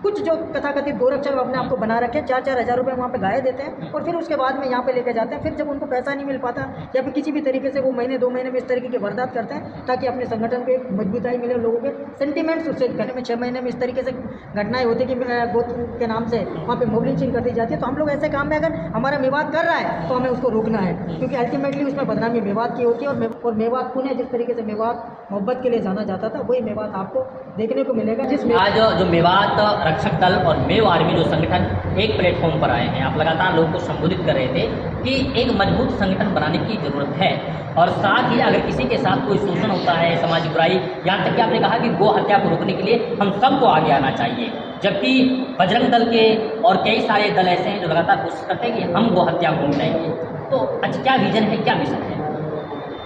कुछ जो तथाकथित गोरक्षक अपने आप को बना रखे 4-4 हज़ार रुपये वहाँ पे गाये देते हैं और फिर उसके बाद में यहाँ पे लेके जाते हैं। फिर जब उनको पैसा नहीं मिल पाता या फिर किसी भी तरीके से वो महीने 2 महीने में इस तरीके की वारदात करते हैं ताकि अपने संगठन को एक मजबूताई मिले, लोगों के सेंटिमेंट्स उससे कहने में 6 महीने में इस तरीके से घटनाएं होती कि गोद के नाम से वहाँ पे मोबिलिंग कर दी जाती है। तो हम लोग ऐसे काम में अगर हमारा मेवात कर रहा है तो हमें उसको रोकना है, क्योंकि अल्टीमेटली उसमें बदनामी मेवात की होती है। और मेवात पुणे जिस तरीके से मेवात मोहब्बत के लिए जाना जाता था, वही मेवात आपको देखने को मिलेगा। जिसमें आज जो मेवात रक्षक दल और मेव आर्मी जो संगठन एक प्लेटफॉर्म पर आए हैं, आप लगातार लोगों को संबोधित कर रहे थे कि एक मजबूत संगठन बनाने की जरूरत है और साथ ही अगर किसी के साथ कोई शोषण होता है, सामाजिक बुराई, यहाँ तक कि आपने कहा कि गो हत्या को रोकने के लिए हम सबको आगे आना चाहिए, जबकि बजरंग दल के और कई सारे दल ऐसे हैं जो लगातार कोशिश करते हैं कि हम गो हत्या को मिटाएंगे। तो अच्छा, क्या विजन है, क्या मिशन है?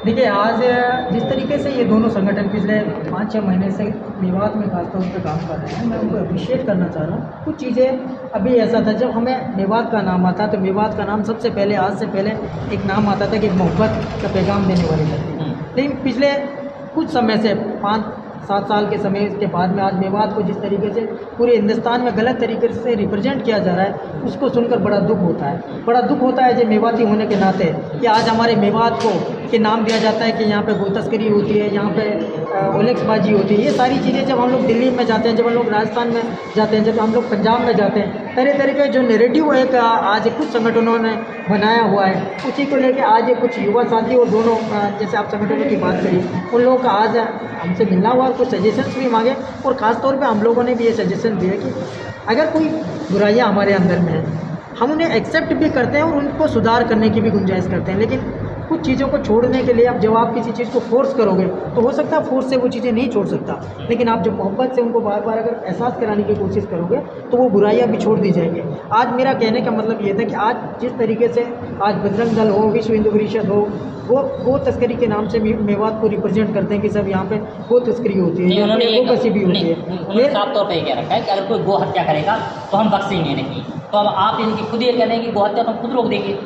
देखिए, आज जिस तरीके से ये दोनों संगठन पिछले 5-6 महीने से मेवात में खासतौर पर काम कर रहे हैं, मैं उनको अप्रिशिएट करना चाह रहा हूँ। कुछ चीज़ें अभी ऐसा था, जब हमें मेवात का नाम आता तो मेवात का नाम सबसे पहले, आज से पहले एक नाम आता था कि मोहब्बत का पैगाम देने वाली धरती। लेकिन पिछले कुछ समय से 5-7 साल के समय के बाद में आज मेवात को जिस तरीके से पूरे हिंदुस्तान में गलत तरीके से रिप्रेजेंट किया जा रहा है, उसको सुनकर बड़ा दुख होता है। बड़ा दुख होता है जो मेवाती होने के नाते कि आज हमारे मेवात को के नाम दिया जाता है कि यहाँ पे गो तस्करी होती है, यहाँ पे ओलेक्सबाजी होती है। ये सारी चीज़ें जब हम लोग दिल्ली में जाते हैं, जब हम लोग राजस्थान में जाते हैं, जब हम लोग पंजाब में जाते हैं, तरह तरह के जो नेरेटिव है का आज कुछ संगठनों ने बनाया हुआ है, उसी को लेकर आज ये कुछ युवा साथी और दोनों जैसे आप संगठनों की बात करिए, उन लोगों का आज हमसे मिलना हुआ और कुछ सजेशंस भी मांगे। और ख़ासतौर पे हम लोगों ने भी ये सजेशन दिए कि अगर कोई बुराइयां हमारे अंदर में है, हम उन्हें एक्सेप्ट भी करते हैं और उनको सुधार करने की भी गुंजाइश करते हैं, लेकिन कुछ चीज़ों को छोड़ने के लिए अब जब आप किसी चीज़ को फोर्स करोगे तो हो सकता है फोर्स से वो चीज़ें नहीं छोड़ सकता, लेकिन आप जब मोहब्बत से उनको बार बार अगर एहसास कराने की कोशिश करोगे तो वो बुराइयां भी छोड़ दी जाएंगी। आज मेरा कहने का मतलब ये था कि आज जिस तरीके से आज बजरंग दल हो, विश्व हिंदू परिषद हो, वो गो तस्करी के नाम से मेवात को रिप्रेजेंट करते हैं कि सब यहाँ पे गो तस्करी होती है, गो कसी भी होती है। साफ तौर पर ये कह रखा है कि अगर कोई गो हत्या करेगा तो हम बख्शेंगे नहीं। तो अब आप इनकी खुद ये कह रहे हैं कि गो हत्या तो हम खुद रोक देंगे।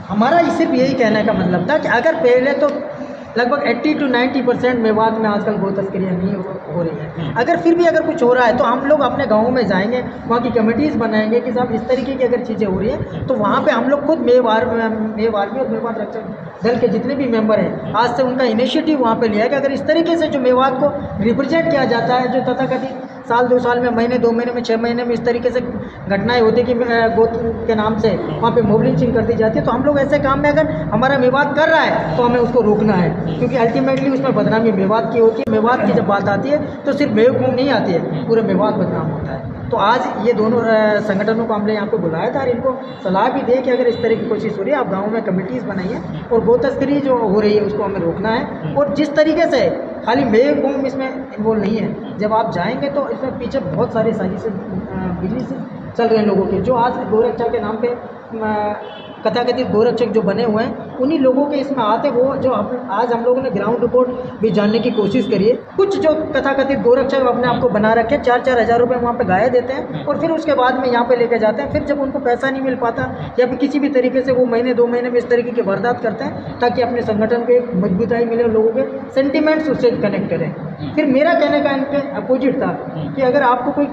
हमारा सिर्फ यही कहने का मतलब था कि अगर पहले तो लगभग 80 to 90% मेवात में आजकल गो तस्करियाँ नहीं हो रही हैं, अगर फिर भी अगर कुछ हो रहा है तो हम लोग अपने गाँव में जाएंगे, वहाँ की कमेटीज़ बनाएंगे कि साहब इस तरीके की अगर चीज़ें हो रही हैं तो वहाँ पे हम लोग खुद मेव आर्मी और मेवात रक्षक दल के जितने भी मेंबर हैं, आज से उनका इनिशिएटिव वहाँ पे लिया कि अगर इस तरीके से जो मेवात को रिप्रेजेंट किया जाता है, जो तथाकथित साल 2 साल में, महीने 2 महीने में, 6 महीने में इस तरीके से घटनाएं होती कि गोद के नाम से वहाँ पे मोबिलिंग कर दी जाती है, तो हम लोग ऐसे काम में अगर हमारा मेवात कर रहा है तो हमें उसको रोकना है, क्योंकि अल्टीमेटली उसमें बदनामी मेवात की होती है। मेवात की जब बात आती है तो सिर्फ मेव नहीं आती है, पूरे मेवात बदनाम होता है। तो आज ये दोनों संगठनों को हमने यहाँ पे बुलाया था और इनको सलाह भी दे कि अगर इस तरह की कोशिश हो रही है, आप गाँव में कमेटीज़ बनाइए और गो तस्करी जो हो रही है उसको हमें रोकना है। और जिस तरीके से खाली मेव कौम इसमें इन्वॉल्व नहीं है, जब आप जाएंगे तो इसमें पीछे बहुत सारी साजिशें बिजनेस चल रहे हैं लोगों के, जो आज गोरक्षा के नाम पे तथाकथित गोरक्षक जो बने हुए हैं, उन्हीं लोगों के इसमें आते वो जो आज हम लोगों ने ग्राउंड रिपोर्ट भी जानने की कोशिश करी है। कुछ जो तथाकथित गोरक्षक अपने आप को बना रखे 4-4 हज़ार रुपये वहाँ पे गाये देते हैं और फिर उसके बाद में यहाँ पे लेके जाते हैं। फिर जब उनको पैसा नहीं मिल पाता या फिर किसी भी तरीके से वो महीने 2 महीने में इस तरीके की वारदात करते हैं ताकि अपने संगठन को एक मजबूताई मिले, लोगों के सेंटिमेंट्स उससे कनेक्ट करें। फिर मेरा कहने का इनके अपोजिट था कि अगर आपको कोई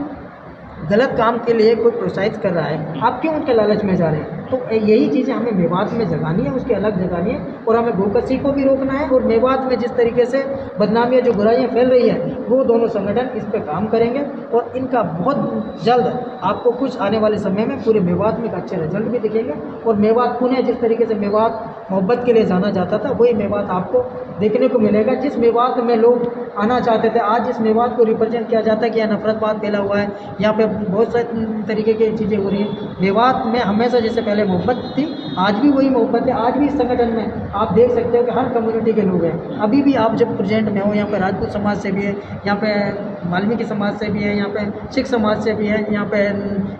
गलत काम के लिए कोई प्रोत्साहित कर रहा है, आप क्यों उनके लालच में जा रहे हैं? तो यही चीज़ें हमें मेवात में जगानी है, उसकी अलग जगानी है और हमें गोकसी को भी रोकना है। और मेवात में जिस तरीके से बदनामियाँ जो बुराइयाँ फैल रही हैं, वो दोनों संगठन इस पर काम करेंगे और इनका बहुत जल्द आपको कुछ आने वाले समय में पूरे मेवात में एक अच्छे रिजल्ट भी दिखेंगे। और मेवात पुणे जिस तरीके से मेवात मोहब्बत के लिए जाना जाता था, वही मेवात आपको देखने को मिलेगा। जिस मेवात में लोग आना चाहते थे, आज जिस मेवात को रिप्रेजेंट किया जाता है कि यह नफरतवाद फैला हुआ है, यहाँ पे बहुत सारी तरीके की चीज़ें हो रही हैं। मेवात में हमेशा जैसे पहले मोहब्बत थी, आज भी वही मोहब्बत है। आज भी इस संगठन में आप देख सकते हो कि हर कम्युनिटी के लोग हैं। अभी भी आप जब प्रेजेंट में हो, यहाँ पे राजपूत समाज से भी है, यहाँ पे वाल्मीकि समाज से भी है, यहाँ पे सिख समाज से भी है, यहाँ पे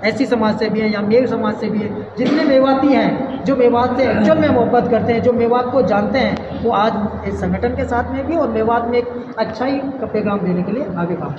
एससी समाज से भी है, यहाँ मेव समाज से भी है। जितने मेवाती हैं, जो मेवात से एक्चुअल में मोहब्बत करते हैं, जो मेवात को जानते हैं, वो आज इस संगठन के साथ में भी और मेवात में एक अच्छाई का पैगाम देने के लिए आगे काम